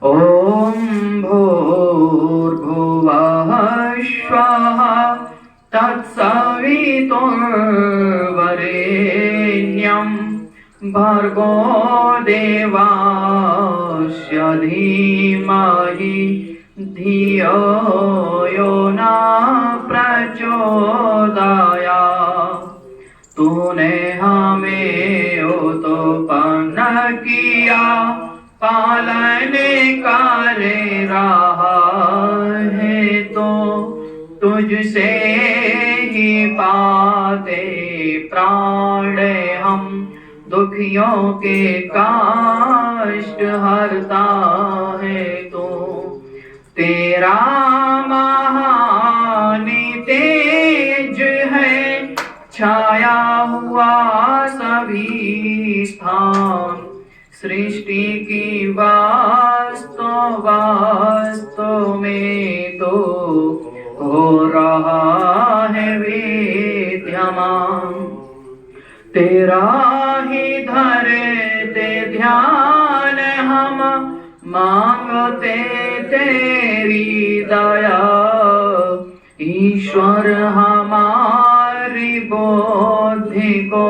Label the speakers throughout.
Speaker 1: ॐ भूर्भुवः स्वः तत्सवितुर्वरेण्यं भर्गो देवस्य धीमहि धियो यो न प्रचोदयात्। तूने हमें उत्पन्न किया, पालन करे रहा है, तो तुझसे ही पाते प्राण हम। दुखियों के कष्ट हरता है तो तेरा महान तेज है, छाया हुआ सभी स्थान। सृष्टि की वास्तव में तो हो रहा है विद्यमान। तेरा ही धरते ध्यान हम, मांगते तेरी दया। ईश्वर हमारी बुद्धि को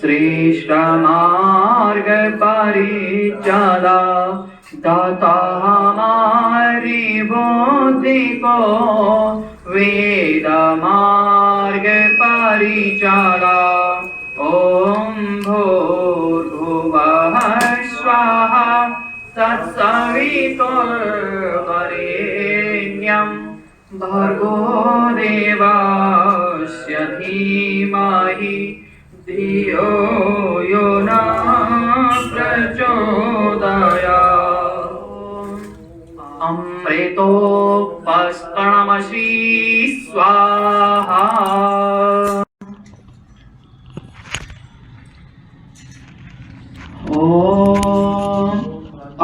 Speaker 1: श्रेष्ठ मार्ग परिचला। दाता हमारी बुद्धि को वेद मार्ग परिचला। ॐ भूर्भुवः स्वः तत्सवितुर्वरेण्यं भर्गो देवस्य धीमहि धियो यो न प्रचोदयात्। अमृतोपस्तरणमसि स्वाहा। ॐ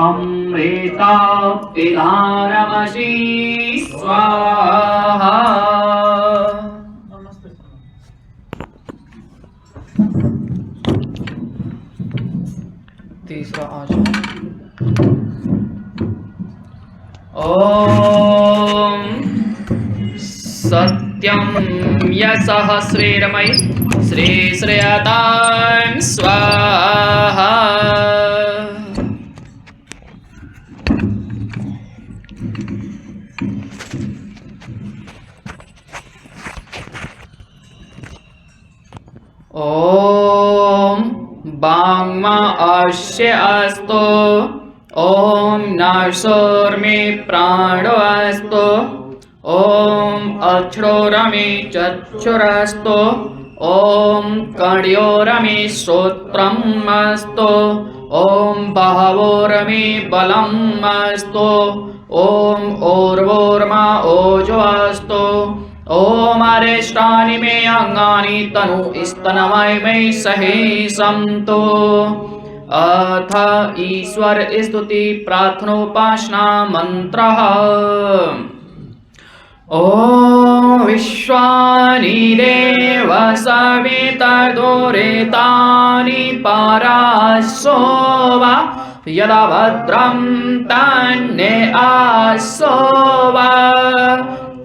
Speaker 1: अमृतपिधानमसि स्वाहा। तीसरा आसन। ओम सत्यम यशः श्रीरमयि श्री श्रेयतां स्वाहा। ओम वाङ्मा अस्य अस्तु। ओम नासोर्मे प्राणो अस्तु। ओम अक्षरोरमे चक्षुरस्तु। ओम कण्योरमे श्रोत्रम् अस्तु। ओम बाहोरमे बलम् अस्तु। ओम ऊर्वोर्मा ओजो अस्तु। ओम अरिष्टानि मे अंगानि तनु स्तनमय मे सहे सन्तु। अथ ईश्वर स्तुति प्रार्थनोपासना मंत्रः। ओम विश्वानि देव सविता दुरितानि परासो वा यदा भद्रं तन्ने आसो वा।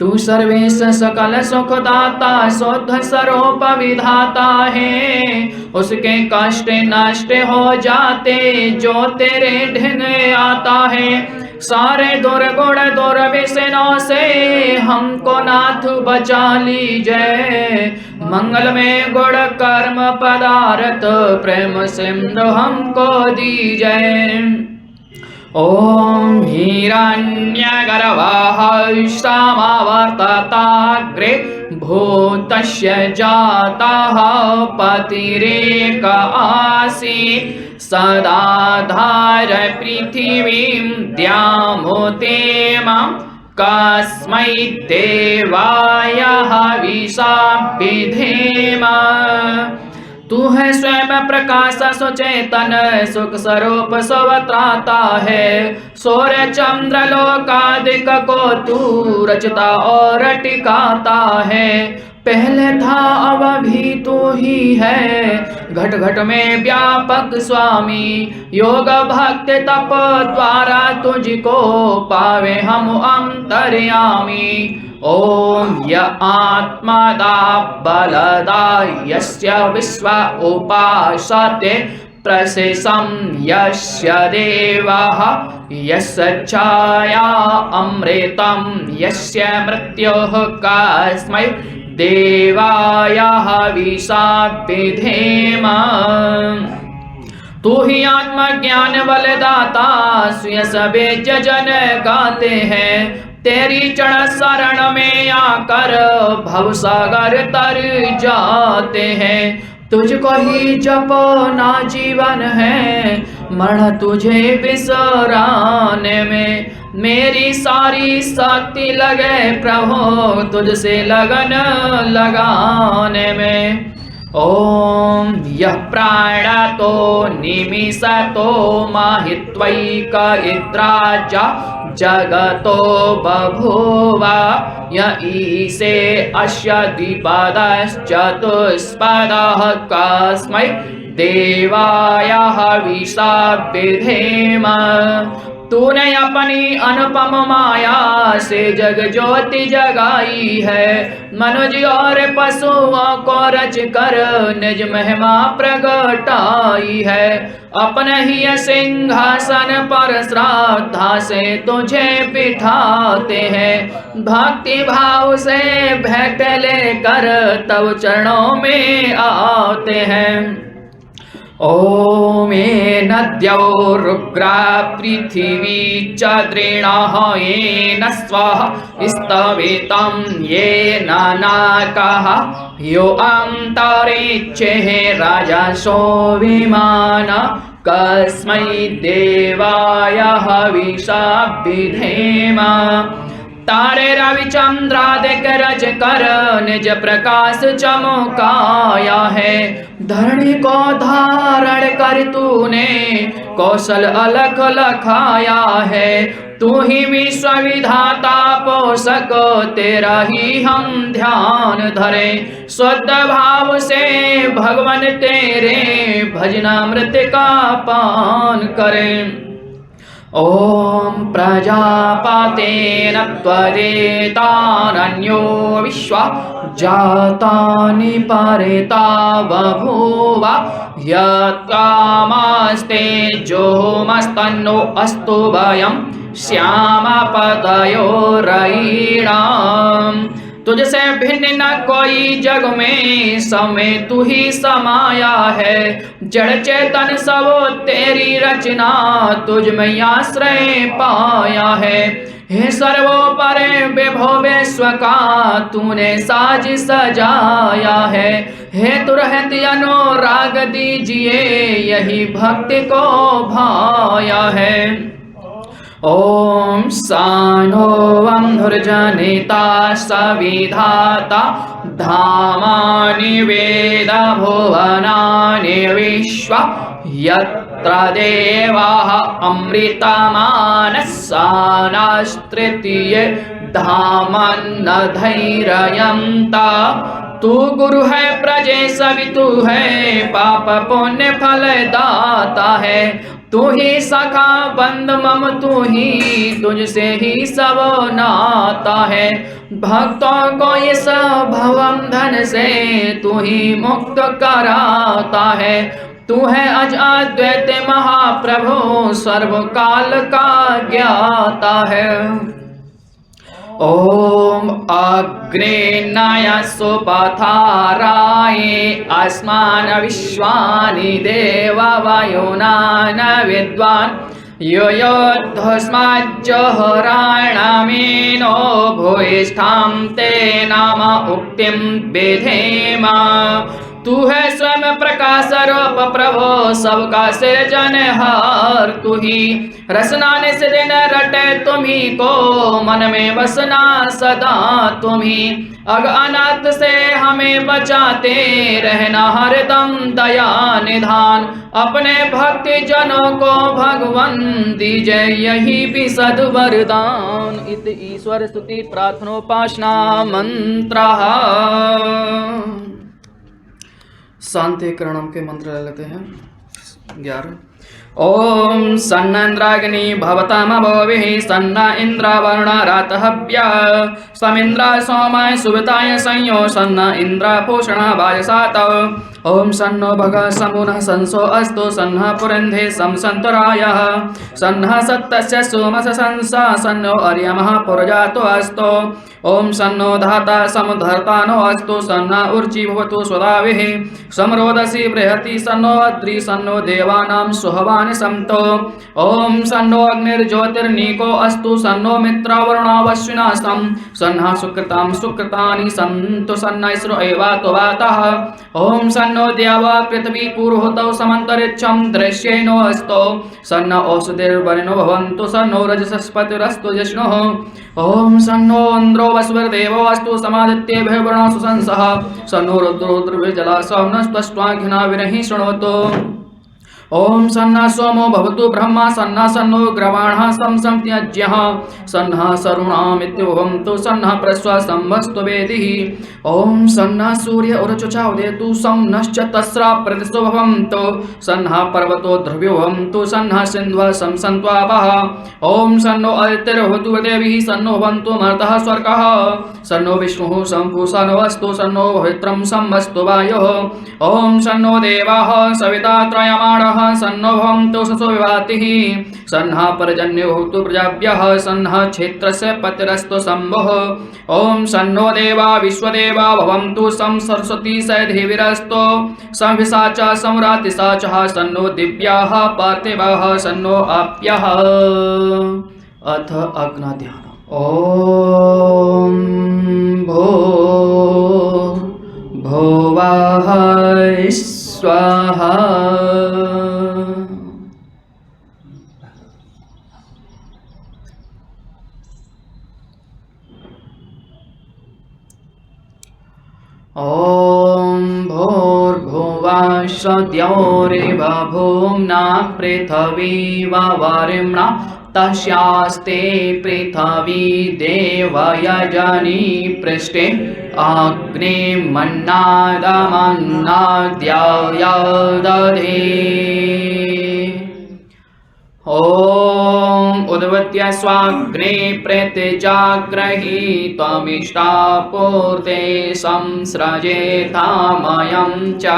Speaker 1: तू सर्वेश सकल सुखदाता शुद्ध स्वरूप विधाता है। उसके कष्ट नष्ट हो जाते जो तेरे ढंग आता है। सारे दुर्गुण दुर्व्यसनों से हमको नाथ बचा लीजिए। मंगल में गुण कर्म पदार्थ प्रेम सिंधु हमको दीजिए। ओम हिरण्यगर्भः समावर्तताग्रे भूतस्य जातः पतिरेक आसीत्। सदा धार पृथिवीं द्यामोतेमां कस्मै देवाय हविषा विधेम। तू है स्वयं प्रकाश सुचेतन सुख स्वरूप स्वत्राता है। सूर्य चंद्र लोकादिक को तू रचता और टिकाता है। पहले था अब भी तू ही है। घट घट में व्यापक स्वामी, योग भक्ति तप द्वारा तुझको पावे हम अंतर्यामी। ओम य आत्मदा बलदा यस्य विश्व उपासते प्रशेषं यस्य देवः यस्य छाया अमृतं यस्य मृत्युः कस्मै देवाय हविषा विधेम। तू ही आत्मज्ञान बलदाता, सुय सबे जन गाते हैं। तेरी चरण शरण में आकर भवसागर तर जाते हैं। तुझको ही जपना जीवन है, मरण तुझे बिसराने में। मेरी सारी शक्ति लगे प्रभु तुझसे लगन लगाने में। ओम यः प्राणतो निमिषतो माहित्वैक इद्राज जगतो बभूव य ईशे अस्य द्विपदश्चतुष्पदः कस्मै देवाय हविषा विधेम। तूने अपनी अनुपम माया से जग ज्योति जगाई है। मनुज और पशुओं को रच कर निज महिमा प्रगटाई है। अपने ही सिंहासन पर श्रद्धा से तुझे बिठाते हैं। भक्ति भाव से भेंट लेकर तब चरणों में आते हैं। ओम नद्यो रुग्रा पृथिवी च दृणः येन स्वः स्तवेतं येन नाकः यो अन्तरिक्षे राजसो विमान कस्मै देवाय हविषा विधेम। तारे रविचंद्रादिक रच कर निज प्रकाश चमकाया है। धरणी को धारण कर तूने कौशल अलख लखाया है। तू ही विश्व विधाता पोषक तेरा ही हम ध्यान धरें। शुद्ध भाव से भगवान तेरे भजनामृत का पान करें। ओम प्रजापतेन त्वरेतानन्यो विश्वा जातानि परेता बभूव यत्कामस्ते जोमस्तन्नो अस्तु वयं श्यामपदयोरयीणाम्। तुझसे भिन्न न कोई जग में, समय तू ही समाया है। जड़ चेतन सब तेरी रचना, तुझ में आश्रय पाया है। हे सर्वोपरि विभो विश्व का तूने साज सजाया है। हे तुरहत अनुराग दीजिए यही भक्ति को भाया है। ओम सानो वंधुर्जनिता सविधाता धामानि वेद भुवनानि विश्व यत्र देवाः अमृतमानस्सानास्तृतीय धामन्न धैर्ययन्ता। तू गुरु है प्रजेश तू है पाप पुण्य फल दाता है। तू ही सखा बंद मम तू ही तुझसे ही सब नाता है। भक्तों को इस भवबंधन से तू ही मुक्त कराता है। तू है अज अद्वैत महाप्रभु सर्वकाल का ज्ञाता है। ओम अग्रे नय सुपथाराय अस्मान् विश्वानि देव वायुनान विद्वान् यो योद्धस्माज्जहराणामीनो भूयिष्ठां ते नाम उक्तिं विधेम। तू है स्वयं प्रकाश रूप प्रभो सबका सृजनहार। तू ही रसना निस दिन रटे तुम्ही को मन में बसना सदा तुम्ही। अग अनाथ से हमें बचाते रहना हरदम दया निधान। अपने भक्ति जनों को भगवन दीजय यही भी सद्वरदान। इत ईश्वर स्तुति प्रार्थनोपासना मंत्र। शांति करणम के मंत्र ले लेते हैं। 11 ओम सन्नंद्राग्नि भवतामभोभिः सन्न इंद्रावरुण रातहव्या समिंद्रा सोमाय सुविताय संयो सन्न इंद्रा पोषण वायसात ओम सन्नो भग समुनः संसो अस्तु सन्नः पुरंधे समसंतरायः सन्नः सत्तस्य सोमस संसा सन्नो अर्यमः पुरजातो अस्तु ओम सन्नो धाता समुद्धर्तानो अस्तु सन्ना ऊर्जि भवतु स्वदाभिः समरोदसी बृहति सन्नो अद्रि सन्नो देवानां सुहवानि सन्तो ओम सन्नो अग्निर्ज्योतिर्नीको अस्तु सन्नो मित्रावरुणावश्विनासं सन्ना सुकृतां सुकृतानि सन्तु सन्ना इसरो एवातो वातः ओम सन्नो द्यावा पृथ्वी पूर्वोतौ समन्तरिक्षं दृश्येनो अस्तो सन्न औषधिर्वरिणो भवन्तु सन्नो रजसस्पतिरस्तु जिष्णुः ओम सन्नो इंद्रो वसुर्देवो अस्तु समादित्येभ्यः वर्णासु संसः सन्नो रुद्रोद्रविजलासो नस्त्वष्ट्वाघ्ना विरहि शृणोतु ओम सन्ना सोमो भवतु ब्रह्मा सन्ना सन्नो ग्रवाणः सं त्यज्यः सन्ना सरुणामित्युभवन्तु सन्ना प्रस्वा संवस्तु वेदिः ओम सन्ना सूर्य उरचुचा उदेतु सं नश्च तस्रा प्रतिष्ठो भवन्तु सन्ना पर्वतो ध्रुवो भवन्तु सन्ना सिन्ध्वा संसन्त्वापः ओम सन्नो अदितिर्भवतु देवीः सन्नो भवन्तु मर्तः स्वर्गः सन्नो विष्णुः सम्पूषणो अस्तु सन्नो पवित्रं संवस्तु वायुः ओम सन्नो देवाः सविता त्रयमाणः सन्नो भवन्तु ससो विभातिः सन्नः पर्जन्यो भवतु प्रजाभ्यः सन्नः क्षेत्रस्य पतिरस्तु शम्भुः ओम सन्नो देवा विश्वदेवा भवन्तु सं सरस्वती सदेवीरस्तु संविसाच सम्रातिसाचः सन्नो दिव्याः पार्थिवाः सन्नो आप्यः अथ अग्नाध्यानम् ओम भुवः स्वाहा ओम भूर्भुवः सद्योरिव भूम्ना पृथिवी वरिम्णा तस्यास्ते पृथिवी देवयजनी पृष्ठे अग्निमन्नादमन्नाद्यायदधे ओम उद्वत्य स्वाग्ने प्रतिजाग्रही त्वमिष्टापूर्ते संसृजेतामयं च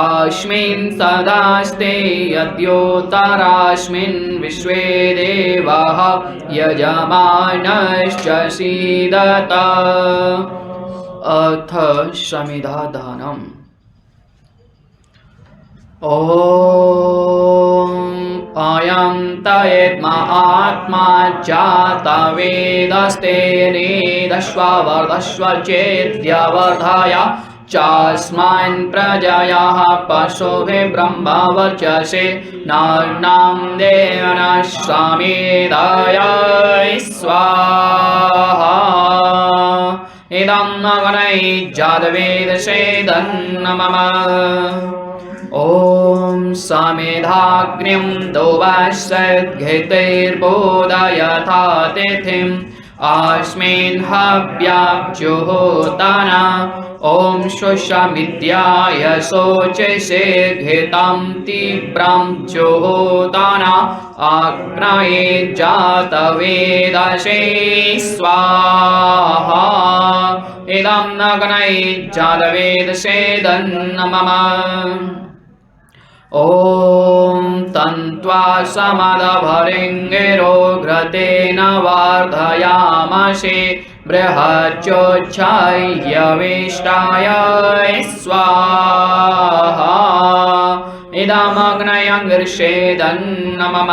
Speaker 1: अस्मिन् सदास्ते यद्योतरास्मिन् विश्वे देवाः यजमानश्च सीदत अथ शमिदादानम् ओम अयं तयेत्मा आत्मा जातवेदस्ते नेदश्ववर्धस्व चेद्यवर्धय चास्मान् प्रजयाः पशुभिः ब्रह्मवर्चसे नार्णां देवनश्वामेधाय स्वाहा इदं अग्नये जातवेदसेदन्नमम ओम समेधाग्निं दोवाश्रद्घृतैर्बोधयथा तिथिम् अस्मिन् हव्याब्जुहोताना ओम शुष्मित्याय शोचसे घृतं तीव्रं जुहोताना अग्नये जातवेदसे स्वाहा इदं अग्नये जातवेदसेदन्नमम ओम तन्त्वा समदभरिङ्गिरो घृतेन वर्धयामसे बृहच्चोच्छाय्यवेष्टाय स्वाहा इदमग्नयङ्गर्षेदन्नमम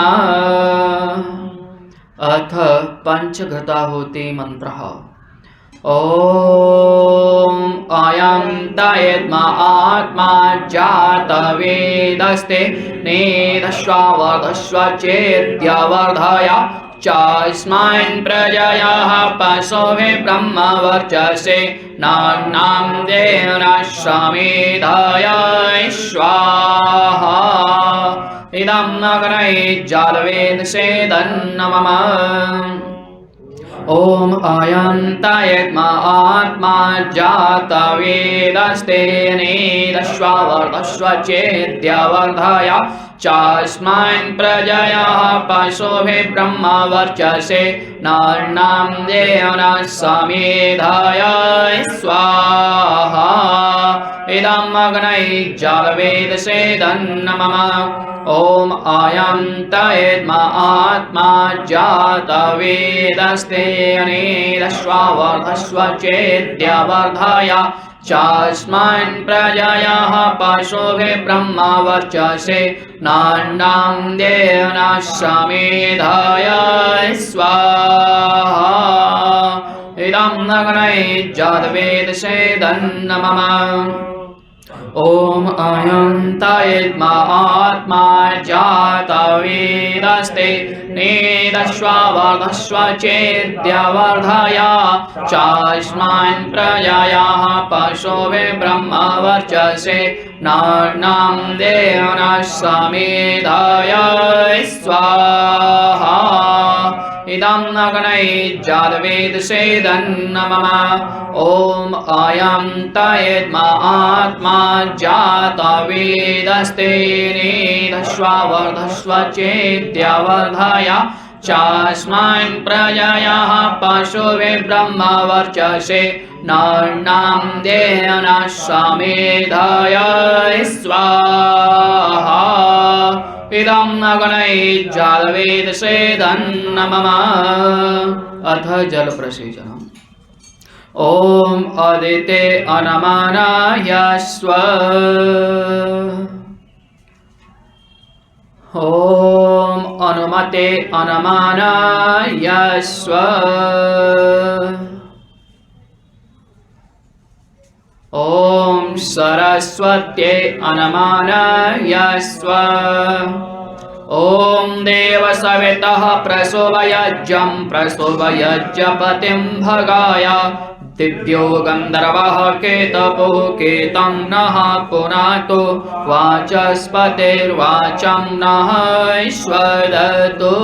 Speaker 1: अथ पंचघृताहुति मंत्रः ओम अयं तयेद्मा आत्मा जातवेदस्ते नेदश्वावर्धस्व चेद्यवर्धय चास्मान् प्रजयाः पशुभिः ब्रह्मवर्चसे नान्नां देवनश्वामेधाय स्वाहा इदं अग्नये जातवेदसेदन्नमम ॐ अयन्तायत्मा आत्मा जातवेदस्तेनेदश्वावर्धस्व चेद्यवर्धय चास्मान् प्रजयाः पशुभिः ब्रह्मवर्चसे नार्णां देवना समेधाय स्वाहा इदम् अग्नये जातवेदसे दन्नमः ॐ अयन्तायत्मा आत्मा जातवेदस्तेनेदश्वावर्धस्व चेद्यवर्धय चास्मान् प्रजयाः पशुभिः ब्रह्मवर्चसे नान्नां देवना समेधाय स्वाहा इदम् अग्नये जातवेदसे दन्नमः ॐ अयन्तायत्मा आत्मा जातवेदस्ते नेदश्वावर्धस्व चेद्यवर्धय चास्मान् प्रजयाः पशुभिः ब्रह्मवर्चसे नार्णां देवना समेधाय स्वाहा इदम् अग्नये जातवेदसे दन्नमः ॐ अयन्तायत्मा आत्मा जातवेदस्तेनेदश्वावर्धस्व चेद्यवर्धय चास्मान् प्रजयाः पशुभिः ब्रह्मवर्चसे नार्णां देवना समेधाय स्वाहा इदम् अग्नये जातवेदसे दन्नमः अथ जल प्रसेचनम् ॐ अदिते अनमानाय स्व ॐ अनुमते अनमानाय स्व ॐ सरस्वत्यै अनमानाय स्व ॐ देवसवितः प्रसोवयज्ञं प्रसोवयज्ञपतिं भगाय दिव्यो गन्धर्वः केतपो केतं नः पुनातो वाचस्पतिर्वाचं नः ईश्वरतो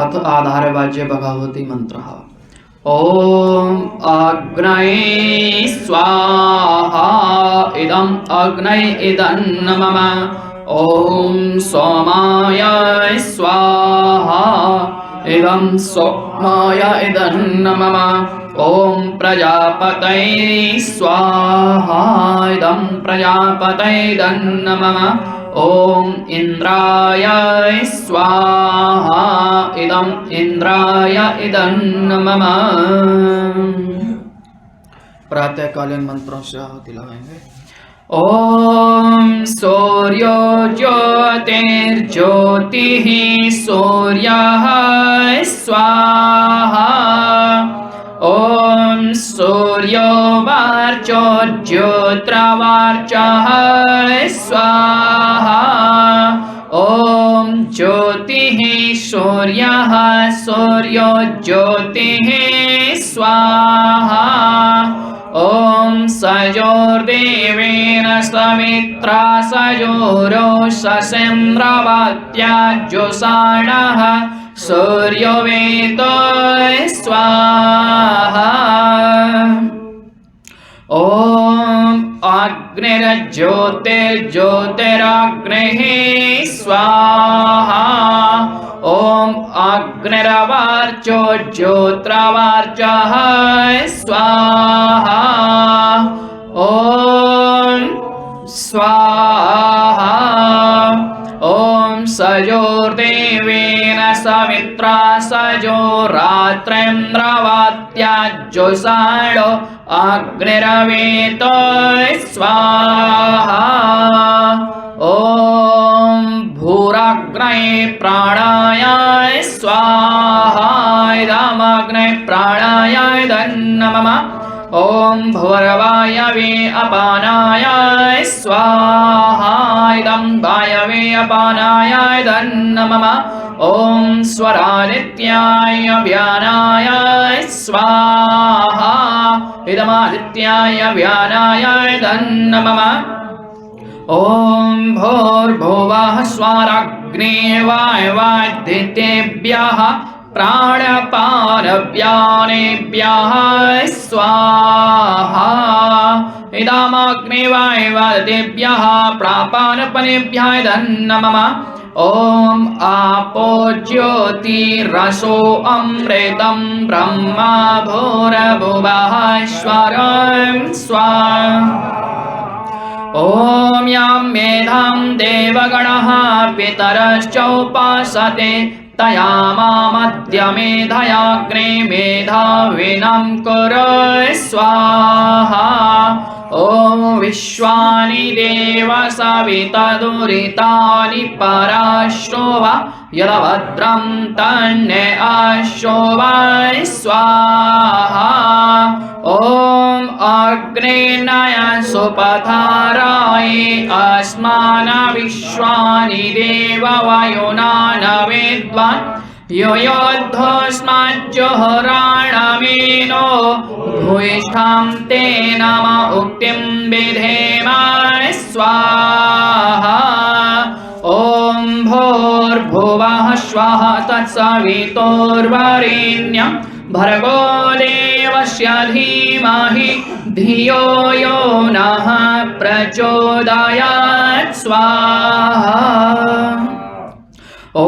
Speaker 1: अथ आधारवाच्य भगवती मंत्रः ॐ अग्नये स्वाहा इदम् अग्नये इदन्नमः ॐ सोमाय स्वाहा इदं सोमाय इदन्नमः ॐ प्रजापतये स्वाहा इदं प्रजापतये इदन्नमः ॐ इंद्राय स्वाहा इदम् इंद्राय इदन्नमः प्रातःकालीन मंत्रों से आहुति लगाएंगे। ॐ सूर्यो ज्योतिर्ज्योतिः सूर्यः स्वाहा ॐ सूर्यो वार्चो ज्योतिर्वार्चः स्वाहा ॐ ज्योतिः सूर्यः सूर्यो ज्योतिः स्वाहा ॐ सजोर्देवेन सवित्रा सजोरोषसेन्द्रवत्याज्योषाणः सूर्यो वेदो स्वाहा ॐ अग्निर्ज्योतिर्ज्योतिरग्निः स्वाहा ॐ अग्निर्वार्चो ज्योतिर्वार्चः स्वाहा ॐ स्वाहा ॐ सजोर्देवेन सवित्रा सजोरात्रेन्द्रवत्याज्योषाणो अग्निरवेतो स्वाहा ॐ भूराग्नये प्राणाय स्वाहा इदमग्नये प्राणाय इदन्नमः ॐ भूर्वायवे अपानाय स्वाहा इदं वायवे अपानाय नमः ॐ स्वरादित्याय व्यानाय स्वाहा इदमादित्याय व्यानाय नमः ॐ भूर्भुवः स्वराग्ने वायवादित्येभ्यः प्राणपानव्यानेभ्यः स्वाहा इदमग्ने वायवादित्येभ्यः प्राणपानपनेभ्यः नमः ॐ आपो ज्योतिरसो अमृतं ब्रह्मा भूर्भुवः स्वरं स्वाहा ॐ यां मेधां देवगणः पितरश्चोपासते तया मामद्य मेधयाग्ने मेधाविनं कुरु स्वाहा ॐ विश्वानि देव सवितदुरितानि पराश्रो वा यदभद्रं तन्ने आश्रो वा स्वाहा ॐ अग्नेनाय सुपथाराय अस्मान् विश्वानि देव वायुना न विद्वान् योद्धस्माज्जुहोराणमेनो भूयिष्ठां ते नम उक्तिं विधेम स्वाहा ॐ भूर्भुवः स्वः तत्सवितुर्वरेण्यं भर्गो देवस्य धीमहि धियो यो नः प्रचोदयात् स्वाहा ॐ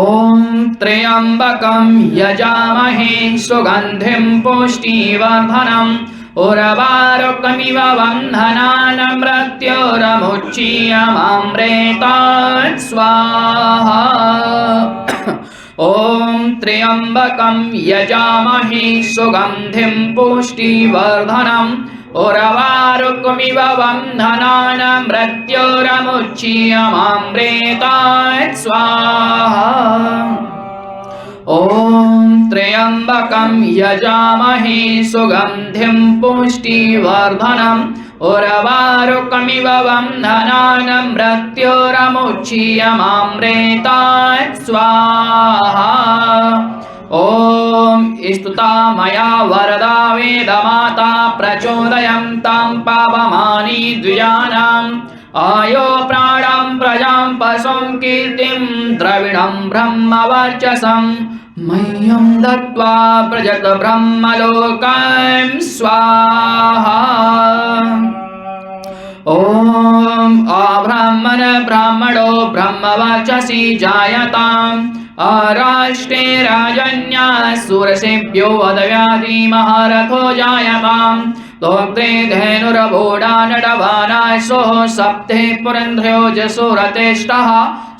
Speaker 1: त्र्यम्बकं यजामहे सुगन्धिं पुष्टिवर्धनम् उर्वारुकमिव बन्धनान् मृत्योर्मुच्यमामृतात् स्वाहा ॐ त्र्यम्बकं यजामहे सुगन्धिं पुष्टिवर्धनम् उर्वारुकमिव बन्धनान् मृत्योर्मुच्यमामृतात् स्वाहा ॐ त्र्यम्बकं यजामहे सुगन्धिं पुष्टिवर्धनम् उर्वारुकमिव बन्धनान् मृत्योर्मुच्यमामृतात् स्वाहा ॐ स्तुता मया वरदा वेदमाता प्रचोदयन्तां पावमानि द्विजानाम् आयो प्राणं प्रजां पशुं कीर्तिं द्रविणं ब्रह्मवर्चसं मह्यं दत्त्वा व्रजत ब्रह्मलोकं स्वाहा ॐ अब्राह्मण ब्राह्मणो ब्रह्मवर्चसि जायताम् अराष्ट्रे राजन्या सुरसेभ्यो वदव्याधि महारथो जायताम् तोक्ते धेनुरभोडा नडवानासो सप्ते पुरन्ध्रो जसुरतेष्टः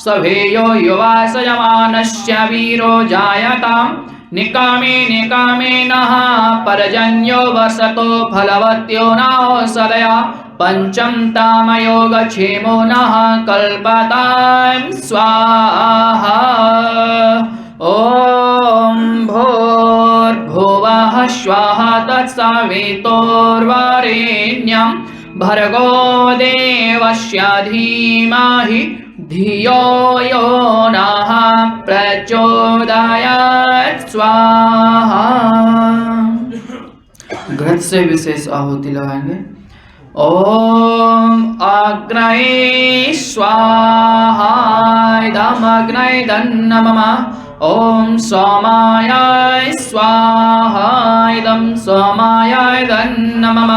Speaker 1: सभेयो युवा सयमानस्य वीरो जायताम् निकामे निकामे नः परजन्यो वसतो फलवत्यो नौषधया पंचम तामयोगक्षेमो नः कल्पतां स्वाहा ॐ भूर्भुवः स्वः तत्सवितुर्वरेण्यं भर्गो देवस्य धीमहि धियो यो नः प्रचोदयात् स्वाहा। घृत से विशेष आहुति लगाएंगे। ओम अग्नये स्वाहा इदमग्नये नमः। ओम सोमाय स्वाहा इदं सोमाय नमः।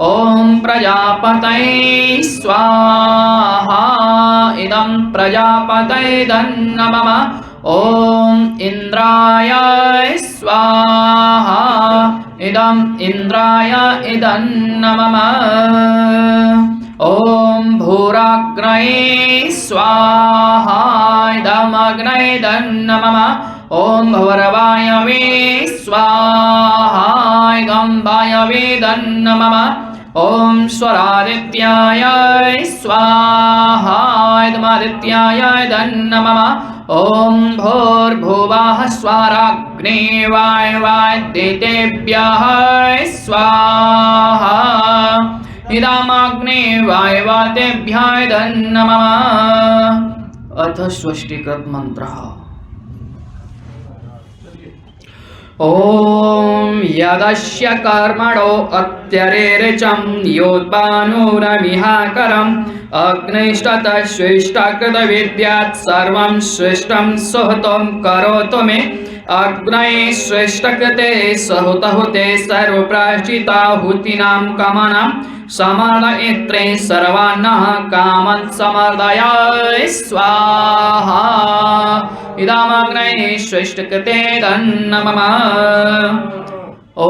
Speaker 1: ओम प्रजापतये स्वाहा इदं प्रजापतये नमः। ओम इंद्राय स्वाहा इदं इंद्राय नमः। ओम भूराग्नये स्वाहा इदमग्नये नमः। ओम भवर्वायवे स्वाहा इदं वायवे नमः। ॐ स्वरादित्याय स्वाहा इदमादित्याय नमः ॐ भूर्भुवः स्वराग्ने वायवादितेभ्यः स्वाहा इदमग्ने वायवादिभ्यः नमः। अथ स्वस्तिकृत मंत्रः। ॐ यदस्य कर्मणो अत्यरेरचं योद्भानुरमिहाकरम् अग्निष्टतः श्रेष्ठकृतविद्यात् सर्वं श्रेष्ठं सुहृतं करोतु मे अग्नये श्रेष्ठकृते सहुतहुते सर्वप्राश्चिताहुतीनां कामानां समर्दयित्रे सर्वान्नः कामान् समर्दय स्वाहा इदमग्नये श्रेष्ठकृते नमः। ॐ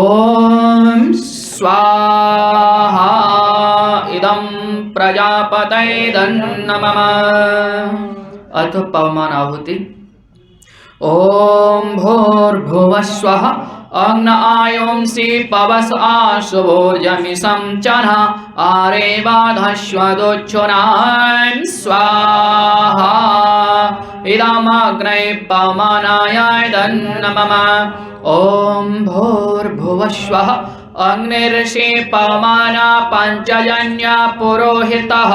Speaker 1: स्वाहा इदं प्रजापतये नमः। अथ पवमान आहुति। ॐ भूर्भुवः स्वः अग्न आयोंसि पवस आशुभोर्जमिषं चनः आरेवाधश्वदोच्छुनां स्वाहा इदमग्नये पवमानाय नमः। ॐ भूर्भुवः स्वः अग्निर्षि पवमाना पञ्चजन्य पुरोहितः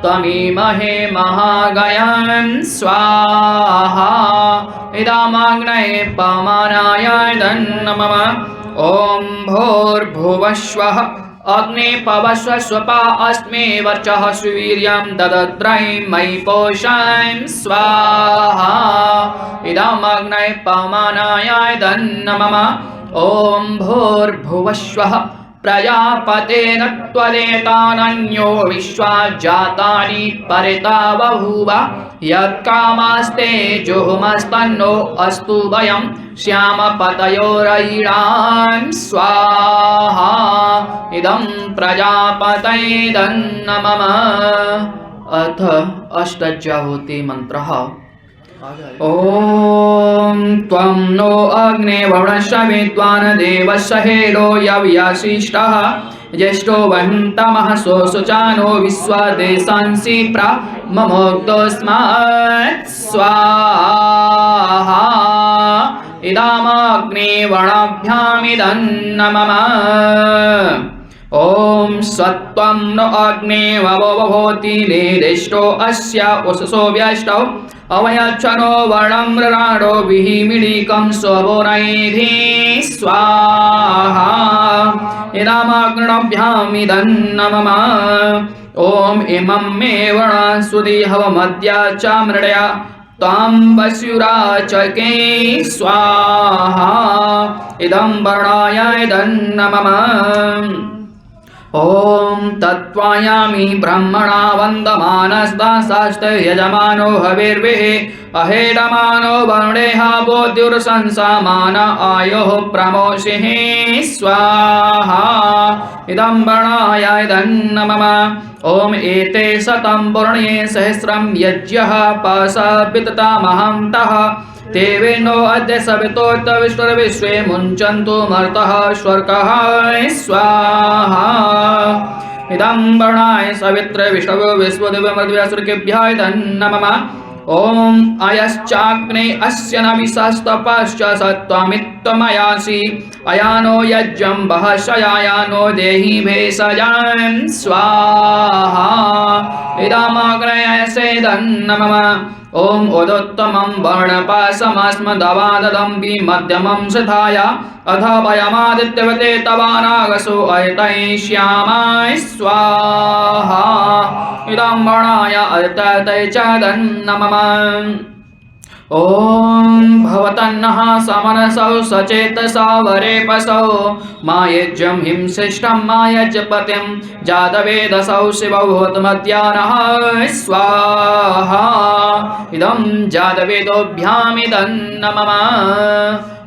Speaker 1: त्वमीमहे महागयं स्वाहा इदमग्नये पवमानाय नमः। ॐ भूर्भुवः स्वः अग्ने पवस्व स्वपा अस्मे वर्चः सुवीर्यं ददद्रै मयि पोषां स्वाहा इदमग्नये पवमानाय नमः। ॐ भूर्भुवः स्वः प्रजापतेन त्वदेतानन्यो विश्वा जातानि परिता बभूव यत्कामास्ते जुहुमस्तन्नो अस्तु वयं श्यामपतयोरयिणां स्वाहा इदं प्रजापतये नमः। अथ अष्टज्याहुति मंत्रः। ॐ त्वं नो अग्ने वरुणस्य विद्वान् देवस्य हेलो यव्याशिष्टः ज्येष्ठो वहन्तमः सोऽसुचानो विश्वदेशांसि प्रममोक्तोऽस्मात् स्वाहा इदमग्ने वर्णाभ्यामिदं नमः। ॐ सत्वं न अग्ने ववोति निर्दिष्टो अस्य उषसो व्यष्टौ अवयच्छनो वर्णं मृणाडो विहिमिडिकं स्वोनैधि स्वाहा इदमग्नभ्यामिदं नमः। ॐ इमं मे वर्णांसुदि हवमद्या च मृडया त्वां वस्युराचके स्वाहा इदं वर्णाय नमः। ॐ तत्त्वायामि ब्रह्मणा वन्दमानस्तासाश्च यजमानो हविर्भिः अहेडमानो वरुणेह बोध्युर्शंसामान आयोः प्रमोषिः स्वाहा इदं वर्णाय नमः। ॐ एते शतं वर्णे सहस्रं यज्ञः पाशविततामहन्तः ते वेनो अद्य सवितोत्तविष्णुर्विश्वे मुञ्चन्तु मर्तः स्वर्गः स्वाहा इदं वर्णाय सवित्र विष्णवे विश्वदेवमर्दव्यासुरकेभ्यः नमः। ॐ अयश्चाग्ने अस्य न विशस्तपश्च सत्त्वमित्त्वमयासि अयानो यज्ञं बहशयायानो देहि भेषजां स्वाहा इदमग्नये नमः। ॐ उदोत्तमं वर्णपाशमस्मदवाददम्बि मध्यमं सिधाय अथ वयमादित्यवते तवानागसो अयतयिष्यामाय स्वाहा इदं वर्णाय अयतते च नमः। ॐ भवतन्नः समनसौ सचेतसा वरेपसौ मायज्यं हिंसिष्ठं मायज्यपतिं जातवेदसौ शिवौ होतमध्यानः स्वाहा इदं जातवेदोभ्यामिदं नमः।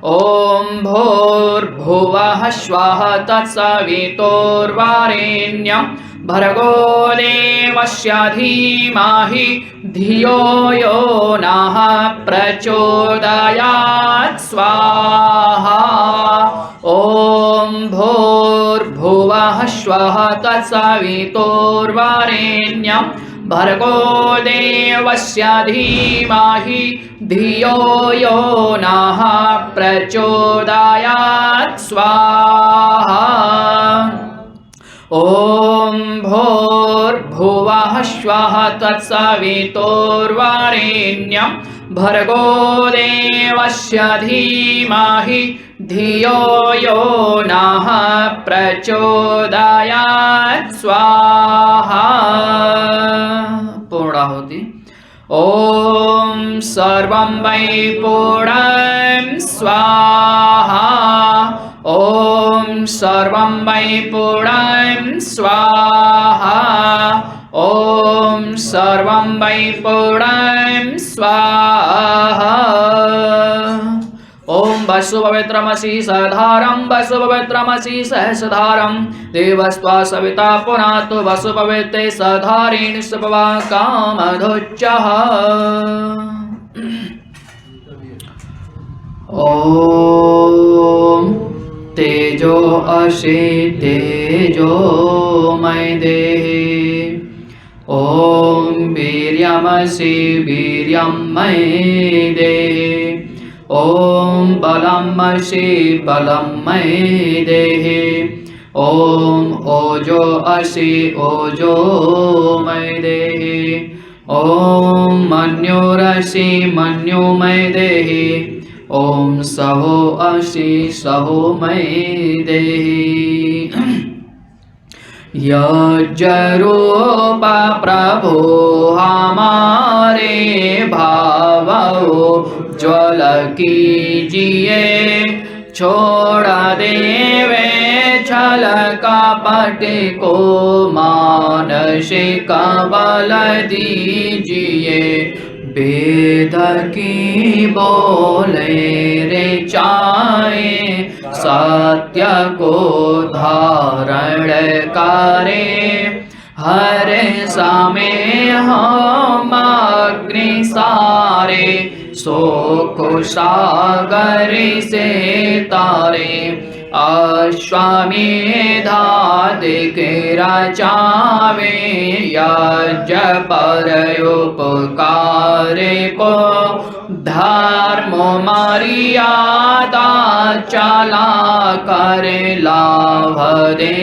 Speaker 1: ॐ भूर्भुवः स्वः तत्सवितुर्वरेण्यं भर्गो देवस्य धीमहि धियो यो नः प्रचोदयात् स्वाहा। ॐ भूर्भुवः स्वः तत्सवितुर्वरेण्यं भर्गो देवस्य धीमहि धियो यो नः प्रचोदयात् स्वाहा। ॐ भूर्भुवः स्वः तत्सवितुर्वरेण्यं भर्गो देवस्य धीमहि धियो यो नः प्रचोदयात् स्वाहा। पूर्णाहुति। ॐ सर्वं वै पूर्णं स्वाहा। ॐ सर्वं वै पूर्णं स्वाहा। ॐ सर्वं वै पूर्णं स्वाहा। ॐ वसुपवित्रमसि सधारं वसुपवित्रमसि सहस्रधारं देवस्त्वा सविता पुनातु वसुपवित्रे सधारिणि सुपवा कामधुच्चः। ॐ तेजो असि तेजोमय देहि। ॐ वीर्यमसि वीर्यमय देहि। ॐ बलमसि बलमय देहि। ॐ ओजो असि ओजोमय देहि। ॐ मन्योरसि मन्योमय देहि। ॐ सहो असि सहोमय देहि। यज्जरूप प्रभो हमारे भावो ज्वल कीजिए। छोड़ देवे छल कपट को मानसिक बल दीजिए। वेद की बोले रे चाहे सत्य को धारण करे। हर समय हम अग्नि सारे शोक सागर से तारे। अश्वमेधा दिख रचावे यज्ञ पर उपकार को। धर्म मर्यादा चला कर लाभ दे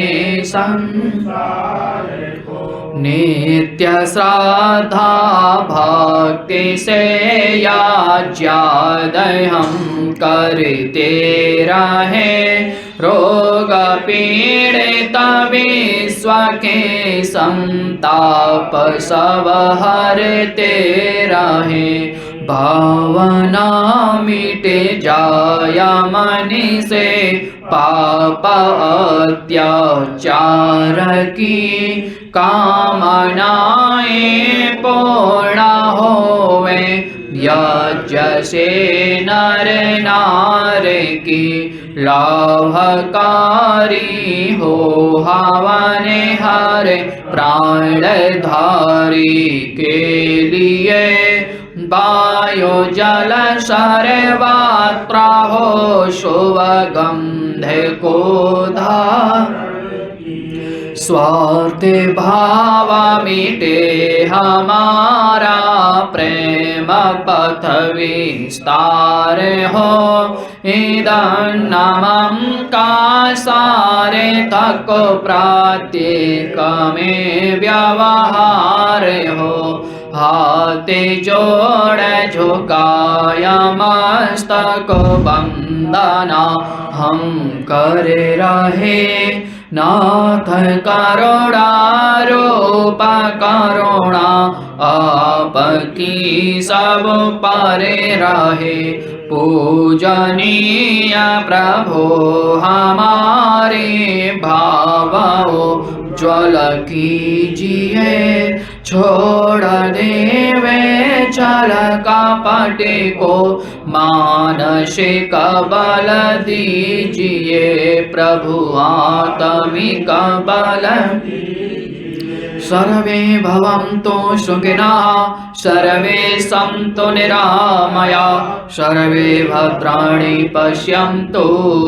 Speaker 1: संसार को। नित्य श्रद्धा भक्ति से याज्ञाद हम करते रहे। रोग पीड़ित विश्व के संताप सब हरते रहे। भावना मिट जाया मन से पाप अत्याचार की। कामनाएं पूर्ण होवे यज्ञ से नर नार की। लाभकारी हो हवन हर प्राणधारी के लिए। वायु जल सर्वत्र हो शुभ गंध को धार। स्वार्थ भाव मिटे हमारा प्रेम पथ विस्तार हो। इदन्नमं का सारे तक प्रत्येक में व्यवहार हो। हाथ जोड़ झुकाया मस्तक बंदना हम कर रहे। नाथ करुणा रूप करुणा आपकी सब पर रहे। पूजनीय प्रभु हमारे भावों ज्वल कीजिए, छोड़ देवे छल कपट को मानसिक बल दीजिए, प्रभु आत्मिक बल। सर्वे भवन्तु सुखिनः, सर्वे सन्तु निरामयाः, सर्वे भद्राणि पश्यन्तु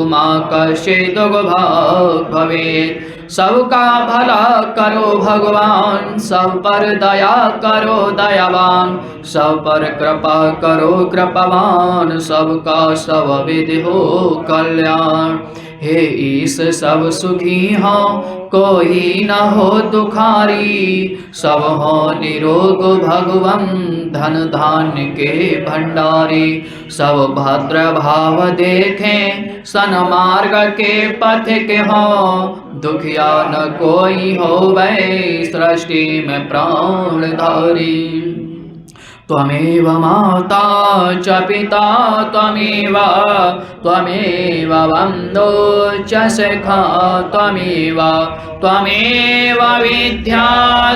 Speaker 1: मा कश्चित् दुःखभाग् भवेत्। सबका भला करो भगवान, सब पर दया करो दयावान, सब पर कृपा करो कृपावान, सबका सब विधि हो कल्याण। हे ईश सब सुखी हो, कोई न हो दुखारी, सब हो निरोग भगवन, धन धान्य के भंडारी। सब भद्र भाव देखें, सन्मार्ग के पथ के हो, दुखिया न कोई हो वै, सृष्टि में प्राणधारी। त्वमेव माता च पिता त्वमेव, त्वमेव बन्धो च सखा त्वमेव, त्वमेव विद्या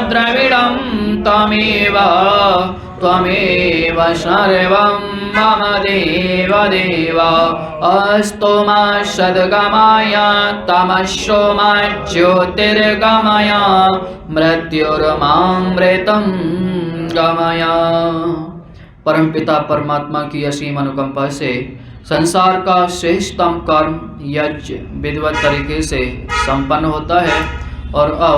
Speaker 1: द्रविडं त्वमेव, त्वमेव सर्वं मम देव देव। अस्तु मा सद्गमय तमस्सो मा ज्योतिर्गमय, मृत्युर्मामृतं गमया। परमपिता परमात्मा की असीम अनुकंपा से संसार का श्रेष्ठतम कर्म यज्ञ विधिवत तरीके से संपन्न होता है। और अब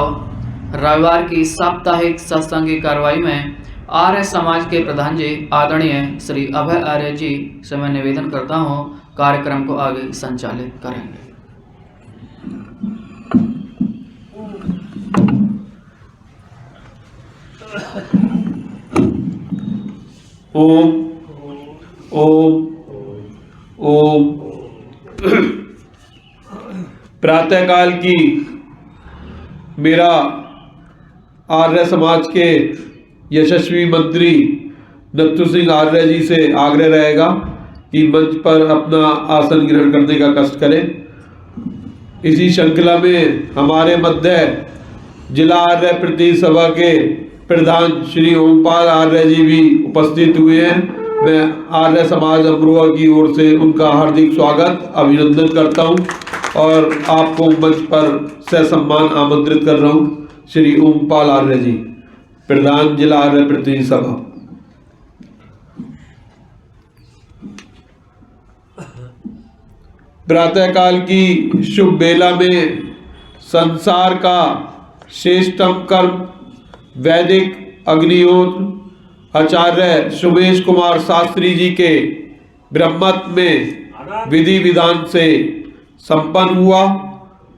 Speaker 1: रविवार की साप्ताहिक सत्संग की कार्रवाई में आर्य समाज के प्रधान जी आदरणीय श्री अभय आर्य जी से मैं निवेदन करता हूँ कार्यक्रम को आगे संचालित करेंगे।
Speaker 2: ओम ओम ओम। प्रातःकाल की मेरा आर्य समाज के यशस्वी मंत्री नत्थु सिंह आर्य जी से आग्रह रहेगा कि मंच पर अपना आसन ग्रहण करने का कष्ट करें। इसी श्रृंखला में हमारे मध्य जिला आर्य प्रतिनिधि सभा के प्रधान श्री ओमपाल आर्य जी भी उपस्थित हुए हैं। मैं आर्य समाज अमरोहा की ओर से उनका हार्दिक स्वागत अभिनंदन करता हूं और आपको मंच पर ससम्मान आमंत्रित कर रहा हूं। श्री ओमपाल आर्य जी, प्रधान जिला आर्य प्रतिनिधि सभा। प्रातःकाल की शुभ बेला में संसार का श्रेष्ठतम कर्म वैदिक अग्निहोत्र आचार्य सुमेश कुमार शास्त्री जी के ब्रह्मत्व में विधि विधान से संपन्न हुआ।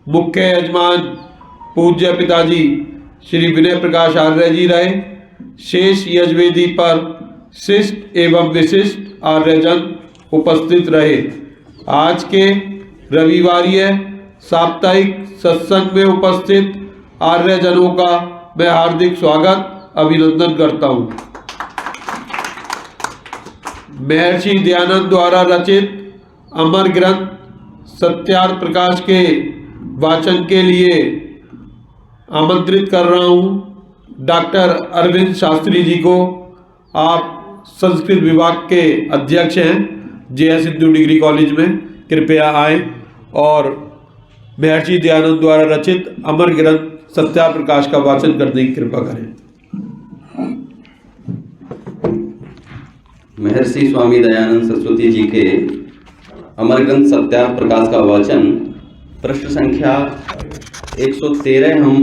Speaker 2: मुख्य यजमान पूज्य पिताजी श्री विनय प्रकाश आर्य जी रहे। शेष यजवेदी पर शिष्ट एवं विशिष्ट आर्यजन उपस्थित रहे। आज के रविवारीय साप्ताहिक सत्संग में उपस्थित आर्यजनों का मैं हार्दिक स्वागत अभिनंदन करता हूं। महर्षि दयानंद द्वारा रचित अमर ग्रंथ सत्यार्थ प्रकाश के वाचन के लिए आमंत्रित कर रहा हूं डॉक्टर अरविंद शास्त्री जी को। आप संस्कृत विभाग के अध्यक्ष हैं जय सिद्धू डिग्री कॉलेज में, कृपया आएं और महर्षि दयानंद द्वारा रचित अमर ग्रंथ सत्यार्थ प्रकाश का वाचन करने की कृपा करें।
Speaker 3: महर्षि स्वामी दयानंद सरस्वती जी के अमर ग्रंथ सत्यार्थ प्रकाश का वाचन पृष्ठ संख्या 113 हम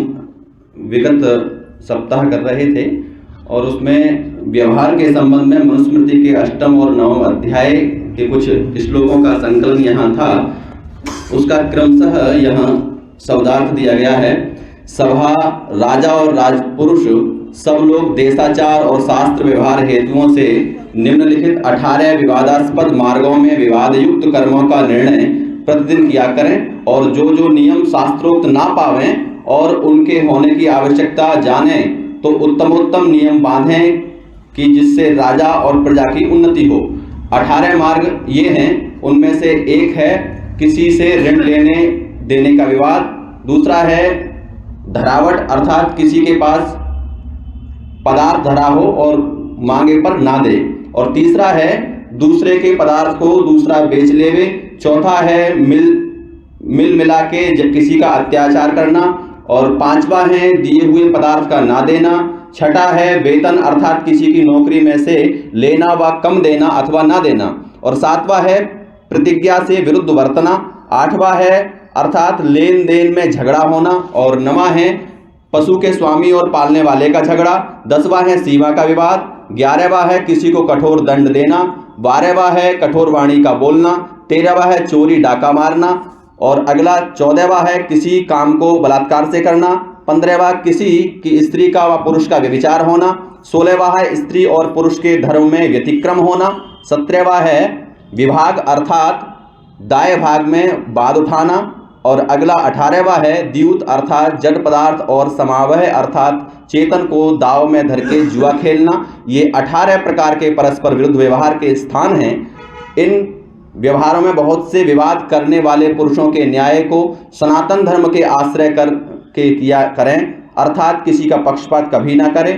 Speaker 3: विगत सप्ताह कर रहे थे और उसमें व्यवहार के संबंध में मनुस्मृति के 8वें और 9वें अध्याय के कुछ श्लोकों का संकलन यहाँ था। उसका क्रमशः यहाँ शब्दार्थ दिया गया है। सभा, राजा और राजपुरुष सब लोग देशाचार और शास्त्र व्यवहार हेतुओं से निम्नलिखित 18 विवादास्पद मार्गों में विवाद युक्त कर्मों का निर्णय प्रतिदिन किया करें और जो जो नियम शास्त्रोक्त ना पावें और उनके होने की आवश्यकता जानें तो उत्तमोत्तम नियम बांधें कि जिससे राजा और प्रजा की उन्नति हो। 18 मार्ग ये हैं, उनमें से एक है किसी से ऋण लेने देने का विवाद, दूसरा है धरावट अर्थात किसी के पास पदार्थ धरा हो और मांगे पर ना दे, और तीसरा है दूसरे के पदार्थ को दूसरा बेच लेवे, चौथा है मिल मिला के किसी का अत्याचार करना, और पांचवा है दिए हुए पदार्थ का ना देना, छठा है वेतन अर्थात किसी की नौकरी में से लेना व कम देना अथवा ना देना, और सातवां है प्रतिज्ञा से विरुद्ध वर्तना, आठवां है अर्थात लेन देन में झगड़ा होना, और नवां है पशु के स्वामी और पालने वाले का झगड़ा, 10वां है सीमा का विवाद, 11वां है किसी को कठोर दंड देना, 12वां है कठोर वाणी का बोलना, 13वां है चोरी डाका मारना, और अगला 14वां है किसी काम को बलात्कार से करना, 15वां किसी की स्त्री का व पुरुष का व्यभिचार होना, 16वां है स्त्री और पुरुष के धर्म में व्यतिक्रम होना, 17वां है विभाग अर्थात दाय भाग में वाद उठाना, और अगला 18वां है द्यूत अर्थात जड़ पदार्थ और समावह अर्थात चेतन को दाव में धर के जुआ खेलना। ये 18 प्रकार के परस्पर विरुद्ध व्यवहार के स्थान हैं। इन व्यवहारों में बहुत से विवाद करने वाले पुरुषों के न्याय को सनातन धर्म के आश्रय कर के किया करें, अर्थात किसी का पक्षपात कभी ना करें।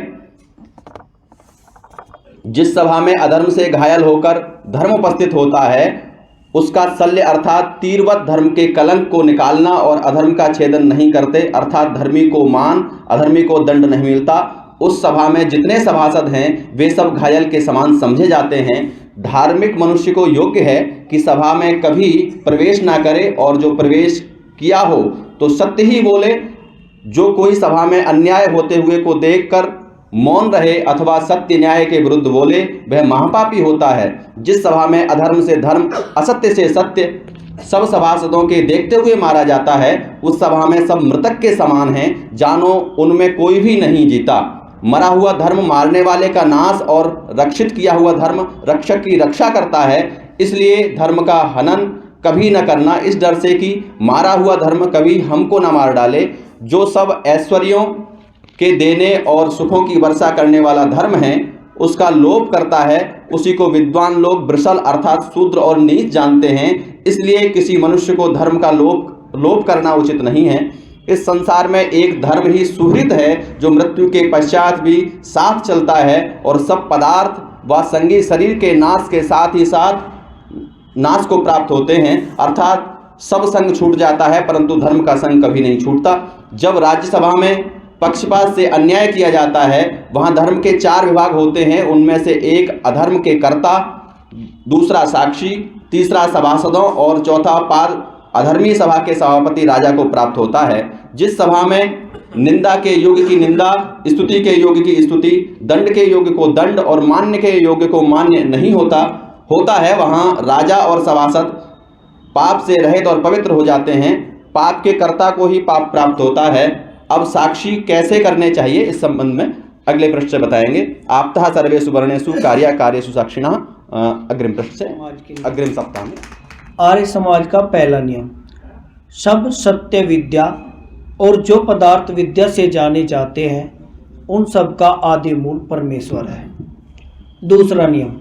Speaker 3: जिस सभा में अधर्म से घायल होकर धर्म उपस्थित होता है उसका शल्य अर्थात तीरवत धर्म के कलंक को निकालना, और अधर्म का छेदन नहीं करते अर्थात धर्मी को मान अधर्मी को दंड नहीं मिलता। उस सभा में जितने सभासद हैं वे सब घायल के समान समझे जाते हैं। धार्मिक मनुष्य को योग्य है कि सभा में कभी प्रवेश ना करे, और जो प्रवेश किया हो तो सत्य ही बोले। जो कोई सभा में अन्याय होते हुए को देखकर मौन रहे अथवा सत्य न्याय के विरुद्ध बोले वह महापापी होता है। जिस सभा में अधर्म से धर्म असत्य से सत्य सब सभासदों के देखते हुए मारा जाता है उस सभा में सब मृतक के समान हैं, जानो उनमें कोई भी नहीं जीता। मरा हुआ धर्म मारने वाले का नाश और रक्षित किया हुआ धर्म रक्षक की रक्षा करता है। इसलिए धर्म का हनन कभी न करना, इस डर से कि मारा हुआ धर्म कभी हमको न मार डाले। जो सब ऐश्वर्यों के देने और सुखों की वर्षा करने वाला धर्म है उसका लोभ करता है, उसी को विद्वान लोग वृषल अर्थात शूद्र और नीच जानते हैं। इसलिए किसी मनुष्य को धर्म का लोभ करना उचित नहीं है। इस संसार में एक धर्म ही सुहृद है जो मृत्यु के पश्चात भी साथ चलता है, और सब पदार्थ व संगी शरीर के नाश के साथ ही साथ नाश को प्राप्त होते हैं, अर्थात सब संग छूट जाता है परंतु धर्म का संग कभी नहीं छूटता। जब राज्यसभा में पक्षपात से अन्याय किया जाता है वहां धर्म के 4 विभाग होते हैं। उनमें से एक अधर्म के कर्ता, दूसरा साक्षी, तीसरा सभासदों और चौथा पाद अधर्मी सभा के सभापति राजा को प्राप्त होता है। जिस सभा में निंदा के योग्य की निंदा, स्तुति के योग्य की स्तुति, दंड के योग्य को दंड और मान्य के योग्य को मान्य नहीं होता है वहां राजा और सभासद पाप से रहित और पवित्र हो जाते हैं। पाप के कर्ता को ही पाप प्राप्त होता है। अब साक्षी कैसे करने चाहिए इस संबंध में अगले पृष्ठ से बताएंगे। आपतः सर्वेषु वर्णेषु कार्येषु साक्षिणः, अग्रिम पृष्ठ से अग्रिम सप्ताह में।
Speaker 4: आर्य समाज का पहला नियम, सब सत्य विद्या और जो पदार्थ विद्या से जाने जाते हैं उन सब का आदि मूल परमेश्वर है। दूसरा नियम,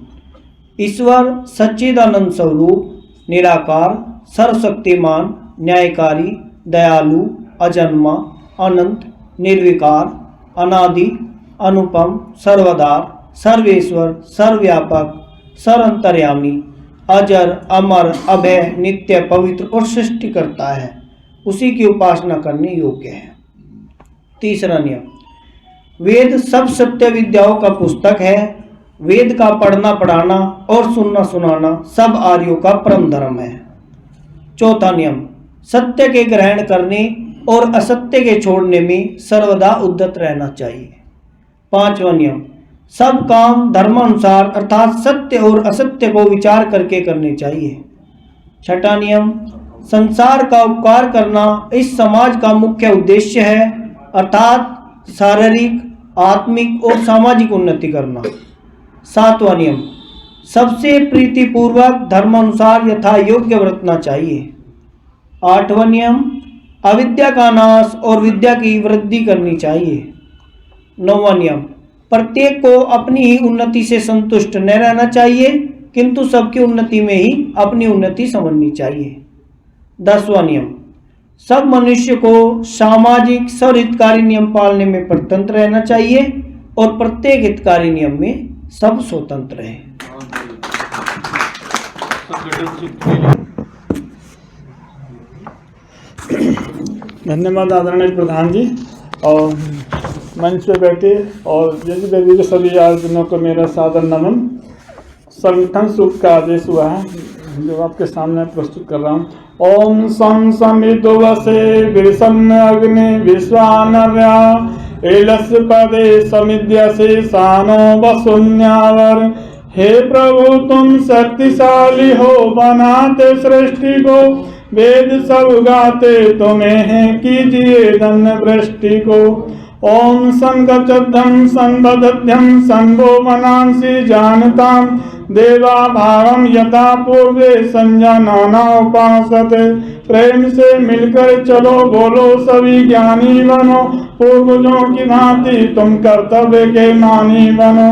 Speaker 4: ईश्वर सच्चिदानंद स्वरूप निराकार सर्वशक्तिमान न्यायकारी दयालु अजन्मा अनंत निर्विकार अनादि अनुपम सर्वदार सर्वेश्वर सर्वव्यापक सर्वंतर्यामी अजर अमर अभय नित्य पवित्र और सृष्टि करता है, उसी की उपासना करने योग्य है। तीसरा नियम, वेद सब सत्य विद्याओं का पुस्तक है। वेद का पढ़ना पढ़ाना और सुनना सुनाना सब आर्यों का परम धर्म है। चौथा नियम, सत्य के ग्रहण करने और असत्य के छोड़ने में सर्वदा उद्यत रहना चाहिए। पांचवा नियम, सब काम धर्मानुसार अर्थात सत्य और असत्य को विचार करके करने चाहिए। छठा नियम, संसार का उपकार करना इस समाज का मुख्य उद्देश्य है, अर्थात शारीरिक आत्मिक और सामाजिक उन्नति करना। सातवां नियम, सबसे प्रीतिपूर्वक धर्मानुसार यथा योग्य बरतना चाहिए। आठवां नियम, अविद्या का नाश और विद्या की वृद्धि करनी चाहिए। नौवां नियम, प्रत्येक को अपनी ही उन्नति से संतुष्ट न रहना चाहिए किंतु सबकी उन्नति में ही अपनी उन्नति समझनी चाहिए। 10वां नियम, सब मनुष्य को सामाजिक सर्वहितकारी नियम पालने में परतंत्र रहना चाहिए और प्रत्येक हितकारी नियम में सब स्वतंत्र है।
Speaker 5: धन्यवाद आदरणीय प्रधान जी और मंच पे बैठे और यदि देवी के सभी आयोजनों को मेरा सादर नमन। संगठन सुख का आदेश हुआ है जो आपके सामने प्रस्तुत कर रहा हूँ। ओम सं समिदुवसे विषम अग्नि विश्वानव्या एलस पदे समिद्यसे सानो वसुन्यावर। हे प्रभु तुम शक्तिशाली हो, बनाते सृष्टि को, वेद सब गाते तुम्हें हैं, कीजिए धन्य वृष्टि को। ओम संगचद्धं संबद्धं संभो मनांसि जानतां देवा भावम यथा पूर्वे संजानाना उपासते। प्रेम से मिलकर चलो, बोलो सभी ज्ञानी बनो, पूर्वजों की भांति तुम कर्तव्य के मानी बनो।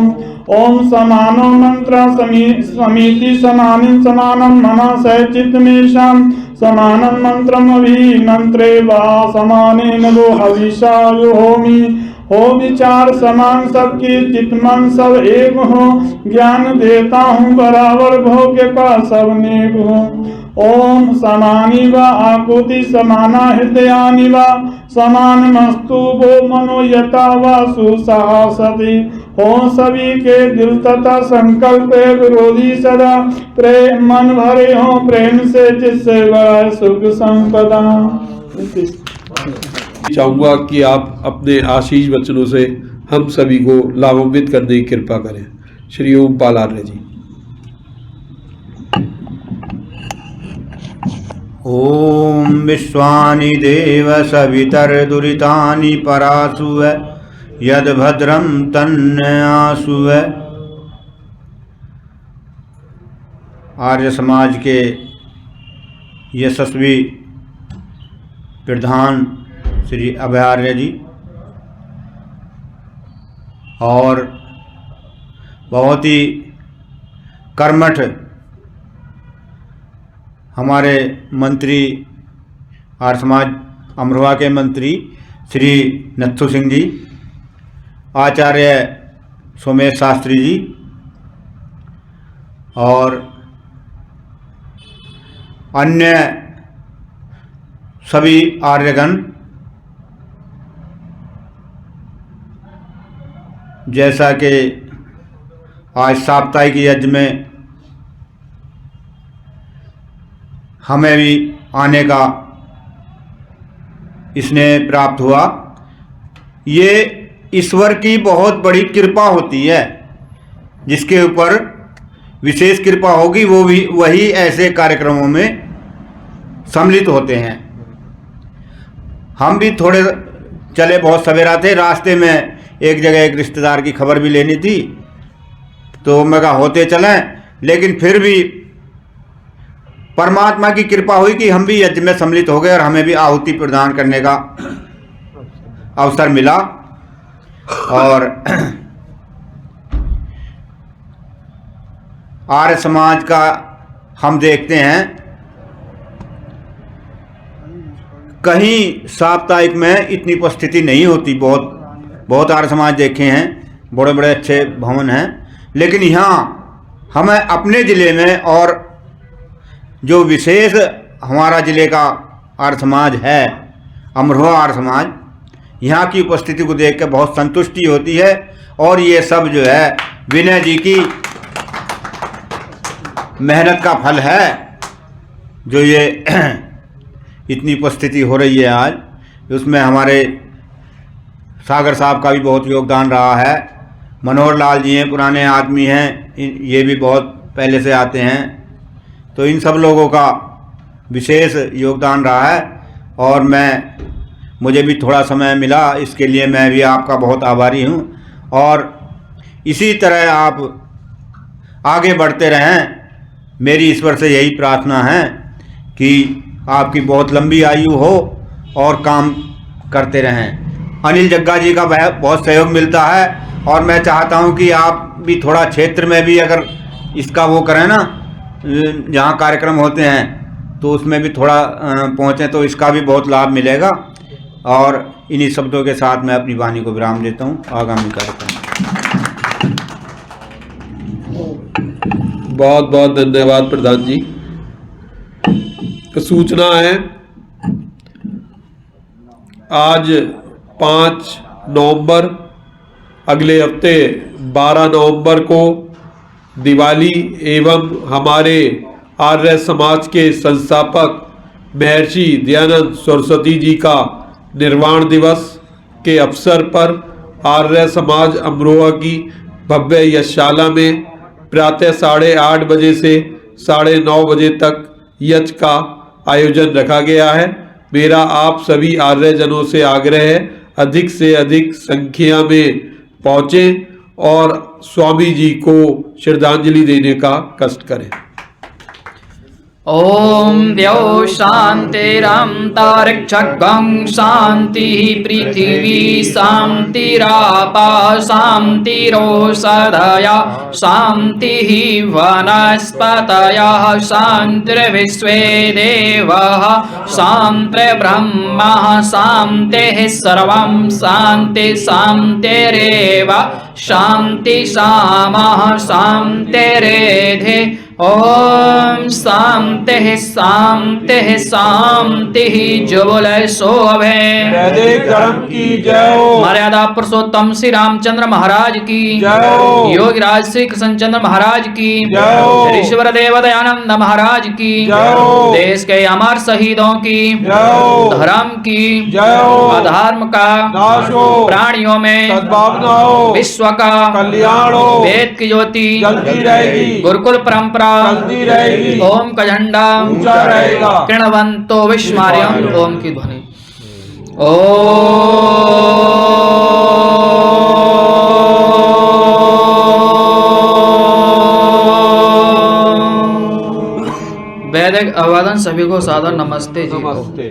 Speaker 5: ओम समानो मंत्र समिति समानिं समानं मनसै चित्तमेषां समानं मंत्रम अभिमंत्रे वा समानेन वो हविषा युहोमि। हो विचार समान सबकी, चित मन सब एक हो, ज्ञान देता हूँ बराबर, भोग्य का सब नेक हो। ओम समानी व आकुति समाना हृदयानि व समान मस्तु वो मनो यथा व सुसाहसति। हो सभी के दिल तथा संकल्प विरोधी सदा, प्रेम मन भरे हो प्रेम से, जिससे बड़ा सुख संपदा।
Speaker 2: चाहूँगा कि आप अपने आशीष वचनों से हम सभी को लाभान्वित करने की कृपा करें। श्री ओम पाल आर्य जी।
Speaker 6: ओम विश्वानि देव सवितर्दुरितानि परासुव यद भद्रम तन्यासुव। आर्य समाज के यशस्वी प्रधान श्री अभय आर्य जी और बहुत ही कर्मठ हमारे मंत्री आर्य समाज अमरोहा के मंत्री श्री नत्थु सिंह जी, आचार्य सोमेश शास्त्री जी और अन्य सभी आर्यगण, जैसा कि आज साप्ताहिक यज्ञ में हमें भी आने का स्नेह प्राप्त हुआ। ये ईश्वर की बहुत बड़ी कृपा होती है, जिसके ऊपर विशेष कृपा होगी वो भी वही ऐसे कार्यक्रमों में सम्मिलित होते हैं। हम भी थोड़े चले, बहुत सवेरा थे, रास्ते में एक जगह एक रिश्तेदार की खबर भी लेनी थी, तो मैं कहा होते चलें, लेकिन फिर भी परमात्मा की कृपा हुई कि हम भी यज्ञ में सम्मिलित हो गए और हमें भी आहुति प्रदान करने का अवसर मिला। और आर्य समाज का हम देखते हैं कहीं साप्ताहिक में इतनी उपस्थिति नहीं होती। बहुत आर्य समाज देखे हैं, बड़े बड़े अच्छे भवन हैं, लेकिन यहाँ हमें अपने ज़िले में और जो विशेष हमारा ज़िले का आर्य समाज है, अमरोहा आर्य समाज, यहाँ की उपस्थिति को देख कर बहुत संतुष्टि होती है। और ये सब जो है विनय जी की मेहनत का फल है, जो ये इतनी उपस्थिति हो रही है आज। उसमें हमारे सागर साहब का भी बहुत योगदान रहा है। मनोहर लाल जी हैं, पुराने आदमी हैं, ये भी बहुत पहले से आते हैं, तो इन सब लोगों का विशेष योगदान रहा है। और मुझे भी थोड़ा समय मिला, इसके लिए मैं भी आपका बहुत आभारी हूँ। और इसी तरह आप आगे बढ़ते रहें, मेरी ईश्वर से यही प्रार्थना है कि आपकी बहुत लंबी आयु हो और काम करते रहें। अनिल जग्गा जी का बहुत सहयोग मिलता है और मैं चाहता हूं कि आप भी थोड़ा क्षेत्र में भी अगर इसका वो करें ना, जहाँ कार्यक्रम होते हैं तो उसमें भी थोड़ा पहुँचें तो इसका भी बहुत लाभ मिलेगा। और इन्हीं शब्दों के साथ मैं अपनी वाणी को विराम देता हूँ। आगामी कार्यक्रम।
Speaker 2: बहुत बहुत धन्यवाद प्रधान जी। सूचना है, आज 5 नवंबर, अगले हफ्ते 12 नवंबर को दिवाली एवं हमारे आर्य समाज के संस्थापक महर्षि दयानंद सरस्वती जी का निर्वाण दिवस के अवसर पर आर्य समाज अमरोहा की भव्य यशशाला में प्रातः 8:30 बजे से 9:30 बजे तक यज्ञ का आयोजन रखा गया है। मेरा आप सभी आर्यजनों से आग्रह है, अधिक से अधिक संख्या में पहुँचें और स्वामी जी को श्रद्धांजलि देने का कष्ट करें।
Speaker 1: ओम द्यौ शांतिरन्तरिक्षं शांति पृथिवी शांतिरापा शांतिरोषधया शांतिः वनस्पतयः शांतिर्विश्वे देवाः शान्तिर्ब्रह्म शान्तिः सर्वं शान्ति शान्तिरेव शान्ति शामः शान्तिरेधि। ओम शांति शांति शांति। जो बोले सो अभे।
Speaker 2: वैदिक धर्म की जय हो।
Speaker 1: मर्यादा पुरुषोत्तम श्री रामचंद्र महाराज की
Speaker 2: जय हो।
Speaker 1: योगीराज श्री कृष्णचंद्र महाराज की
Speaker 2: जय हो।
Speaker 1: ईश्वर देव दयानंद महाराज की
Speaker 2: जय हो।
Speaker 1: देश के अमर शहीदों की
Speaker 2: जय हो।
Speaker 1: धर्म की
Speaker 2: जय हो।
Speaker 1: अधर्म का
Speaker 2: नाश हो।
Speaker 1: प्राणियों में
Speaker 2: सद्भावना हो।
Speaker 1: विश्व का
Speaker 2: कल्याण हो।
Speaker 1: वेद की ज्योति
Speaker 2: जलती रहेगी।
Speaker 1: गुरुकुल परंपरा
Speaker 2: चलती रहेगी।
Speaker 1: ओम का झंडा
Speaker 2: ऊंचा रहेगा।
Speaker 1: किरणवंतो विस्मार्यम। ओम की ध्वनि। वैदिक अभिवादन सभी को सादर नमस्ते जी।
Speaker 2: नमस्ते।